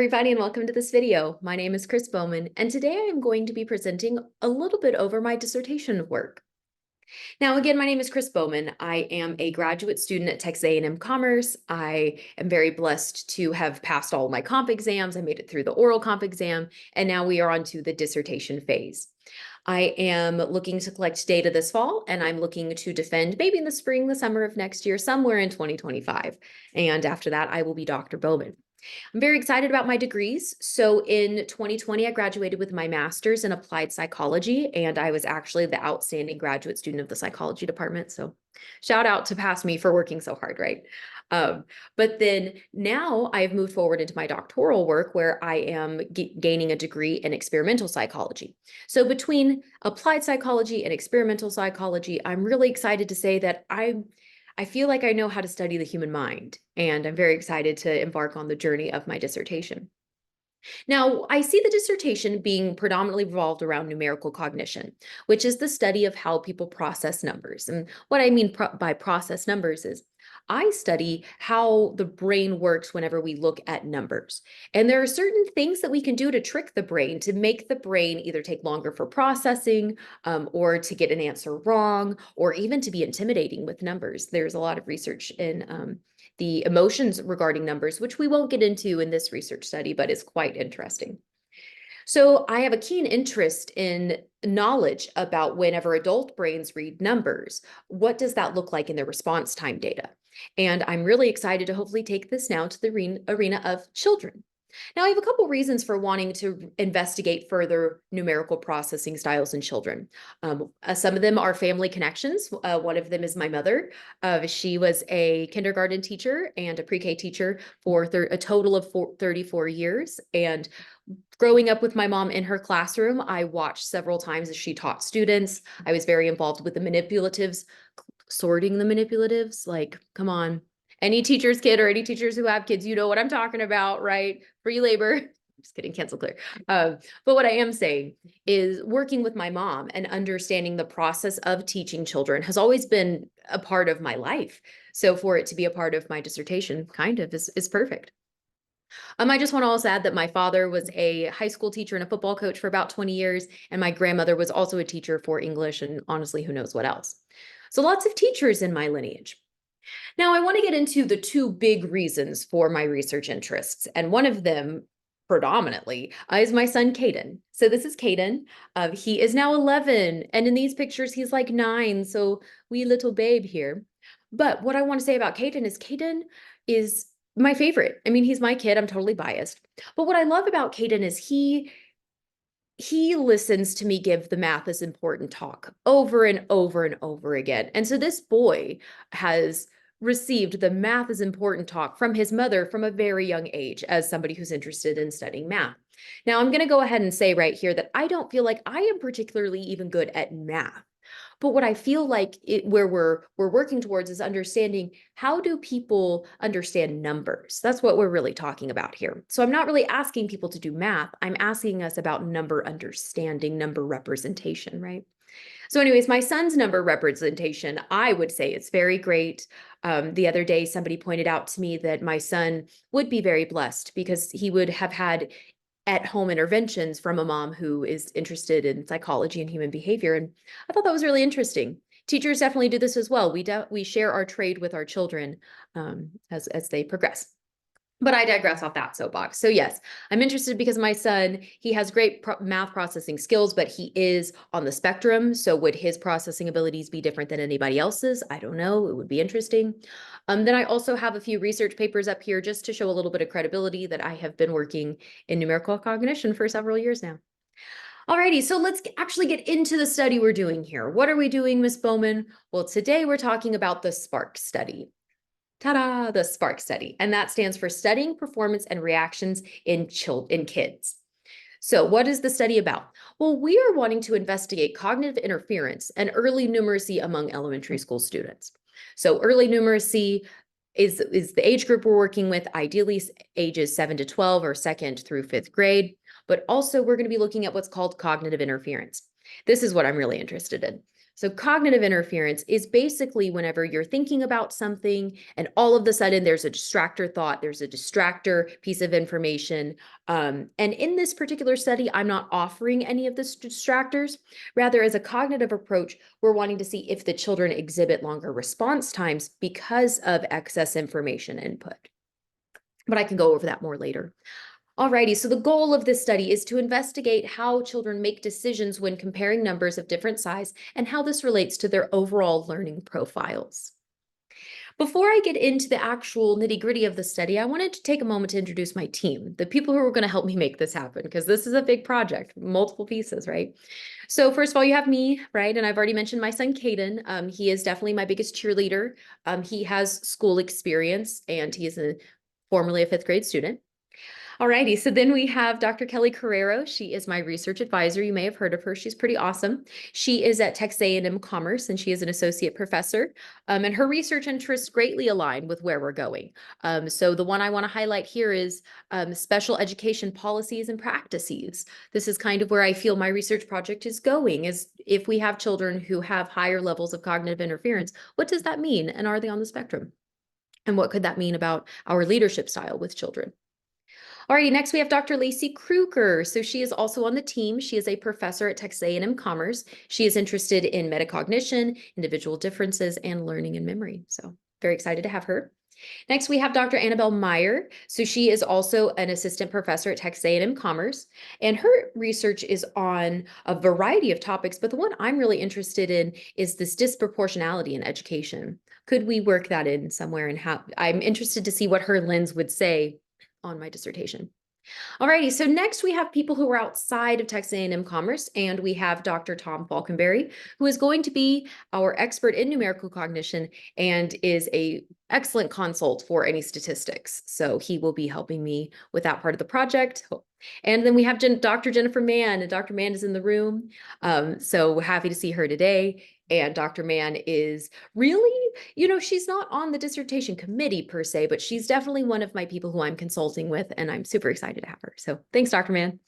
Everybody, and welcome to this video. My name is Chris Bowman, and today I am going to be presenting a little bit over my dissertation work. Now, again, my name is Chris Bowman. I am a graduate student at Texas A&M Commerce. I am very blessed to have passed all of my comp exams. I made it through the oral comp exam, and now we are on to the dissertation phase. I am looking to collect data this fall, and I'm looking to defend maybe in the spring, the summer of next year, somewhere in 2025. And after that, I will be Dr. Bowman. I'm very excited about my degrees. So in 2020, I graduated with my master's in applied psychology, and I was actually the outstanding graduate student of the psychology department. So shout out to past me for working so hard, right? But then now I've moved forward into my doctoral work where I am gaining a degree in experimental psychology. So between applied psychology and experimental psychology, I'm really excited to say that I feel like I know how to study the human mind, and I'm very excited to embark on the journey of my dissertation. Now, I see the dissertation being predominantly revolved around numerical cognition, which is the study of how people process numbers. And what I mean by process numbers is I study how the brain works whenever we look at numbers. And there are certain things that we can do to trick the brain to make the brain either take longer for processing or to get an answer wrong, or even to be intimidating with numbers. There's a lot of research in the emotions regarding numbers, which we won't get into in this research study, but is quite interesting. So I have a keen interest in knowledge about whenever adult brains read numbers, what does that look like in their response time data? And I'm really excited to hopefully take this now to the arena of children. Now, I have a couple reasons for wanting to investigate further numerical processing styles in children. Some of them are family connections. One of them is my mother. She was a kindergarten teacher and a pre-K teacher for a total of 34 years. And growing up with my mom in her classroom, I watched several times as she taught students. I was very involved with the manipulatives, sorting the manipulatives. Like, come on. Any teacher's kid or any teachers who have kids, you know what I'm talking about, right? Free labor. Just kidding, cancel clear. But what I am saying is working with my mom and understanding the process of teaching children has always been a part of my life. So for it to be a part of my dissertation kind of is perfect. I just want to also add that my father was a high school teacher and a football coach for about 20 years, and my grandmother was also a teacher for English and honestly, who knows what else. So lots of teachers in my lineage. Now, I want to get into the two big reasons for my research interests, and one of them predominantly is my son, Caden. So this is Caden. He is now 11, and in these pictures, he's like 9, so wee little babe here. But what I want to say about Caden is my favorite. I mean, he's my kid. I'm totally biased. But what I love about Caden is he listens to me give the math is important talk over and over and over again. And so this boy has received the math is important talk from his mother from a very young age as somebody who's interested in studying math. Now, I'm going to go ahead and say right here that I don't feel like I am particularly even good at math. But what I feel like where we're working towards is understanding how do people understand numbers? That's what we're really talking about here. So I'm not really asking people to do math. I'm asking us about number understanding, number representation, right? So anyways, my son's number representation, I would say it's very great. The other day, somebody pointed out to me that my son would be very blessed because he would have had at-home interventions from a mom who is interested in psychology and human behavior. And I thought that was really interesting. Teachers definitely do this as well. We share our trade with our children as they progress. But I digress off that soapbox. So yes, I'm interested because my son, he has great math processing skills, but he is on the spectrum. So would his processing abilities be different than anybody else's? I don't know. It would be interesting. Then I also have a few research papers up here just to show a little bit of credibility that I have been working in numerical cognition for several years now. Alrighty, so let's actually get into the study we're doing here. What are we doing, Ms. Bowman? Well, today we're talking about the SPARK study. Ta-da, the SPARK study. And that stands for Studying Performance and Reactions in Kids. So what is the study about? Well, we are wanting to investigate cognitive interference and early numeracy among elementary school students. So early numeracy is the age group we're working with, ideally ages 7 to 12 or 2nd through 5th grade. But also we're going to be looking at what's called cognitive interference. This is what I'm really interested in. So cognitive interference is basically whenever you're thinking about something and all of a sudden there's a distractor thought, there's a distractor piece of information. And in this particular study, I'm not offering any of the distractors. Rather, as a cognitive approach, we're wanting to see if the children exhibit longer response times because of excess information input. But I can go over that more later. Alrighty, so the goal of this study is to investigate how children make decisions when comparing numbers of different size and how this relates to their overall learning profiles. Before I get into the actual nitty-gritty of the study, I wanted to take a moment to introduce my team, the people who are going to help me make this happen, because this is a big project, multiple pieces, right? So first of all, you have me, right? And I've already mentioned my son, Caden. He is definitely my biggest cheerleader. He has school experience and he is formerly a 5th grade student. Alrighty, so then we have Dr. Kelly Carrero. She is my research advisor. You may have heard of her. She's pretty awesome. She is at Texas A&M Commerce, and she is an associate professor. And her research interests greatly align with where we're going. So the one I want to highlight here is special education policies and practices. This is kind of where I feel my research project is going, is if we have children who have higher levels of cognitive interference, what does that mean? And are they on the spectrum? And what could that mean about our leadership style with children? Alrighty, next we have Dr. Lacey Kruger. So she is also on the team. She is a professor at Texas A&M Commerce. She is interested in metacognition, individual differences, and learning and memory. So very excited to have her. Next, we have Dr. Annabelle Meyer. So she is also an assistant professor at Texas A&M Commerce, and her research is on a variety of topics, but the one I'm really interested in is this disproportionality in education. Could we work that in somewhere, and how? I'm interested to see what her lens would say on my dissertation. Alrighty, so next we have people who are outside of Texas A&M Commerce, and we have Dr. Tom Falkenberry, who is going to be our expert in numerical cognition and is an excellent consult for any statistics. So he will be helping me with that part of the project. And then we have Dr. Jennifer Mann, and Dr. Mann is in the room. So happy to see her today. And Dr. Mann is really, she's not on the dissertation committee per se, but she's definitely one of my people who I'm consulting with, and I'm super excited to have her. So thanks, Dr. Mann.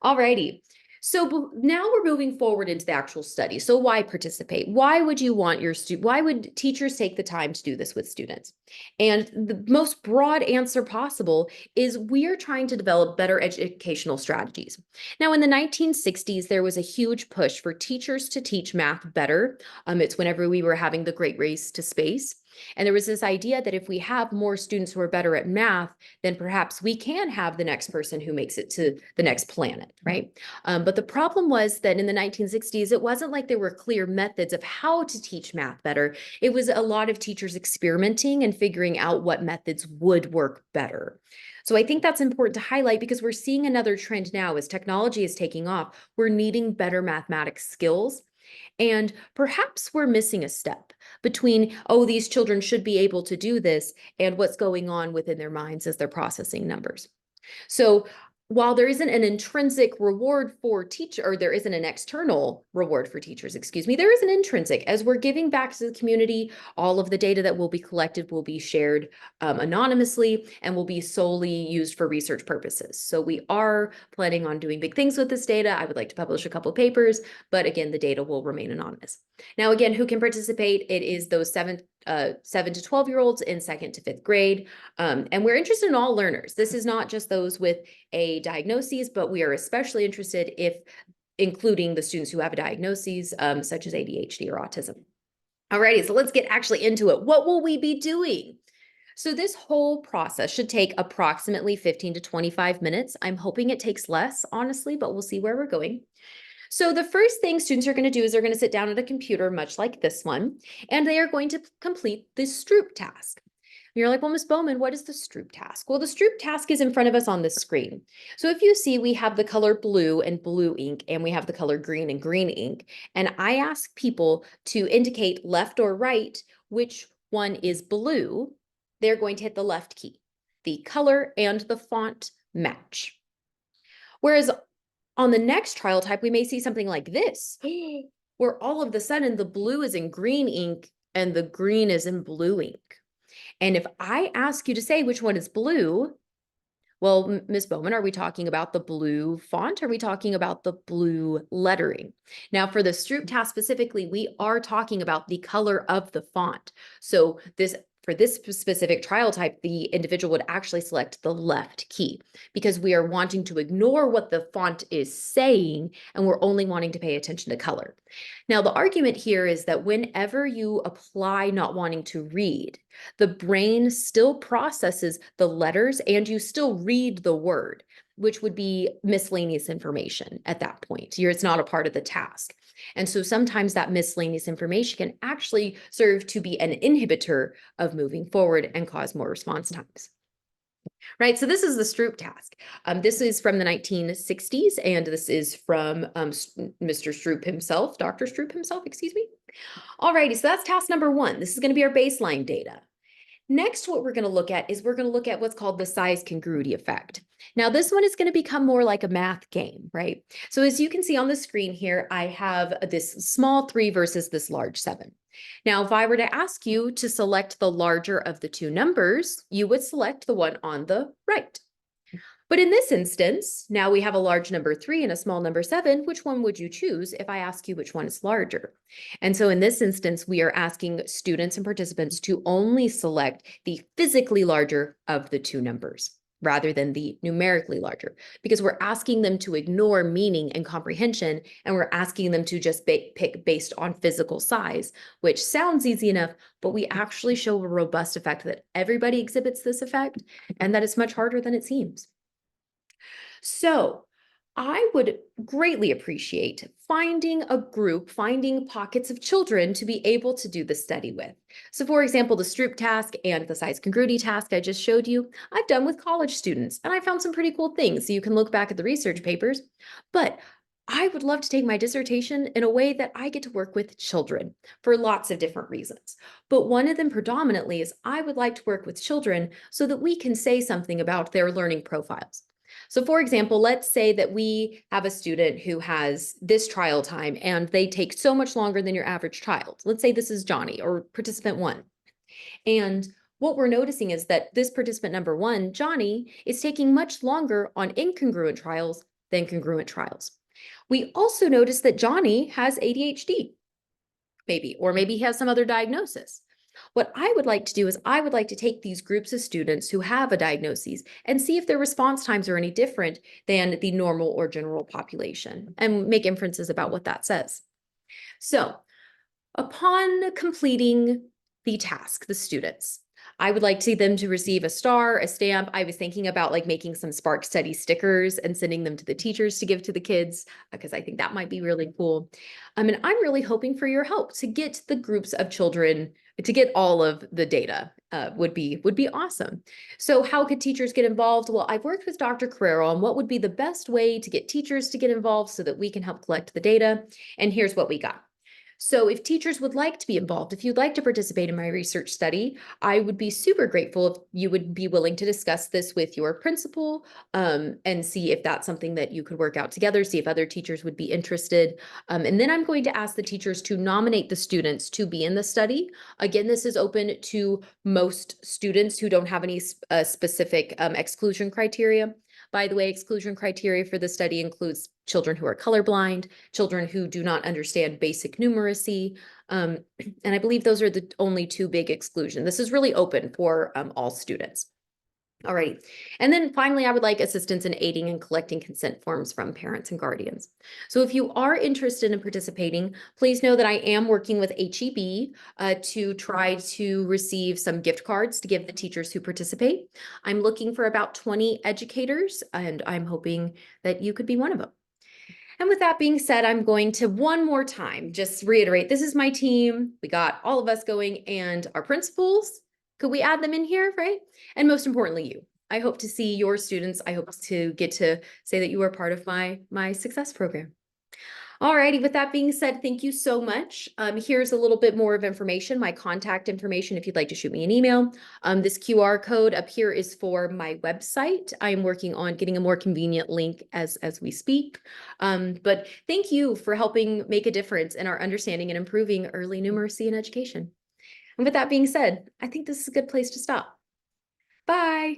Alrighty. So now we're moving forward into the actual study. So why participate? Why would you want why would teachers take the time to do this with students? And the most broad answer possible is we are trying to develop better educational strategies. Now, in the 1960s, there was a huge push for teachers to teach math better. It's whenever we were having the Great Race to Space. And there was this idea that if we have more students who are better at math, then perhaps we can have the next person who makes it to the next planet, right? But the problem was that in the 1960s, it wasn't like there were clear methods of how to teach math better. It was a lot of teachers experimenting and figuring out what methods would work better. So I think that's important to highlight because we're seeing another trend now as technology is taking off. We're needing better mathematics skills. And perhaps we're missing a step between, oh, these children should be able to do this, and what's going on within their minds as they're processing numbers. So while there isn't an intrinsic reward for or there isn't an external reward for teachers, excuse me, there is an intrinsic. As we're giving back to the community, all of the data that will be collected will be shared anonymously and will be solely used for research purposes. So we are planning on doing big things with this data. I would like to publish a couple papers, but again, the data will remain anonymous. Now, again, who can participate? It is those 7 to 12-year-olds in 2nd to 5th grade. And we're interested in all learners. This is not just those with a diagnosis, but we are especially interested including the students who have a diagnosis, such as ADHD or autism. Alrighty, so let's get actually into it. What will we be doing? So this whole process should take approximately 15 to 25 minutes. I'm hoping it takes less, honestly, but we'll see where we're going. So the first thing students are going to do is they're going to sit down at a computer, much like this one, and they are going to complete the Stroop task. You're like, well, Ms. Bowman, what is the Stroop task? Well, the Stroop task is in front of us on the screen. So if you see, we have the color blue and blue ink, and we have the color green and green ink. And I ask people to indicate left or right which one is blue. They're going to hit the left key. The color and the font match. Whereas on the next trial type, we may see something like this, where all of a sudden the blue is in green ink and the green is in blue ink. And if I ask you to say which one is blue, Well, Ms. Bowman, are we talking about the blue font? Are we talking about the blue lettering? Now, for the Stroop task specifically, we are talking about the color of the font. So for this specific trial type, the individual would actually select the left key because we are wanting to ignore what the font is saying, and we're only wanting to pay attention to color. Now, the argument here is that whenever you apply not wanting to read, the brain still processes the letters and you still read the word, which would be miscellaneous information at that point. It's not a part of the task. And so sometimes that miscellaneous information can actually serve to be an inhibitor of moving forward and cause more response times. Right, so this is the Stroop task. This is from the 1960s, and this is from Mr. Stroop himself, Dr. Stroop himself, excuse me. All righty, so that's task number one. This is going to be our baseline data. Next, what we're going to look at is we're going to look at what's called the size congruity effect. Now, this one is going to become more like a math game, right? So as you can see on the screen here, I have this small 3 versus this large 7. Now, if I were to ask you to select the larger of the two numbers, you would select the one on the right. But in this instance, now we have a large number 3 and a small number 7. Which one would you choose if I ask you which one is larger? And so in this instance, we are asking students and participants to only select the physically larger of the two numbers rather than the numerically larger, because we're asking them to ignore meaning and comprehension, and we're asking them to just pick based on physical size, which sounds easy enough, but we actually show a robust effect that everybody exhibits this effect and that it's much harder than it seems. So I would greatly appreciate finding a group, finding pockets of children to be able to do the study with. So for example, the Stroop task and the size congruity task I just showed you, I've done with college students, and I found some pretty cool things. So you can look back at the research papers, but I would love to take my dissertation in a way that I get to work with children for lots of different reasons. But one of them predominantly is I would like to work with children so that we can say something about their learning profiles. So for example, let's say that we have a student who has this trial time and they take so much longer than your average child. Let's say this is Johnny or participant 1. And what we're noticing is that this participant number 1, Johnny, is taking much longer on incongruent trials than congruent trials. We also notice that Johnny has ADHD, maybe, or maybe he has some other diagnosis. What I would like to do is I would like to take these groups of students who have a diagnosis and see if their response times are any different than the normal or general population and make inferences about what that says. So upon completing the task, the students, I would like them to receive a star, a stamp. I was thinking about like making some Spark Study stickers and sending them to the teachers to give to the kids because I think that might be really cool. And I'm really hoping for your help to get the groups of children, to get all of the data would be awesome. So how could teachers get involved? Well, I've worked with Dr. Carrero on what would be the best way to get teachers to get involved so that we can help collect the data. And here's what we got. So if teachers would like to be involved, if you'd like to participate in my research study, I would be super grateful if you would be willing to discuss this with your principal and see if that's something that you could work out together, see if other teachers would be interested. And then I'm going to ask the teachers to nominate the students to be in the study. Again, this is open to most students who don't have any specific exclusion criteria. By the way, exclusion criteria for the study includes children who are colorblind, children who do not understand basic numeracy, and I believe those are the only two big exclusions. This is really open for all students. All right. And then finally, I would like assistance in aiding and collecting consent forms from parents and guardians. So if you are interested in participating, please know that I am working with HEB to try to receive some gift cards to give the teachers who participate. I'm looking for about 20 educators, and I'm hoping that you could be one of them. And with that being said, I'm going to one more time just reiterate, this is my team. We got all of us going and our principals. Could we add them in here, right? And most importantly, you. I hope to see your students. I hope to get to say that you are part of my success program. All righty, with that being said, thank you so much. Here's a little bit more of information, my contact information, if you'd like to shoot me an email. This QR code up here is for my website. I'm working on getting a more convenient link as we speak. But thank you for helping make a difference in our understanding and improving early numeracy in education. And with that being said, I think this is a good place to stop. Bye.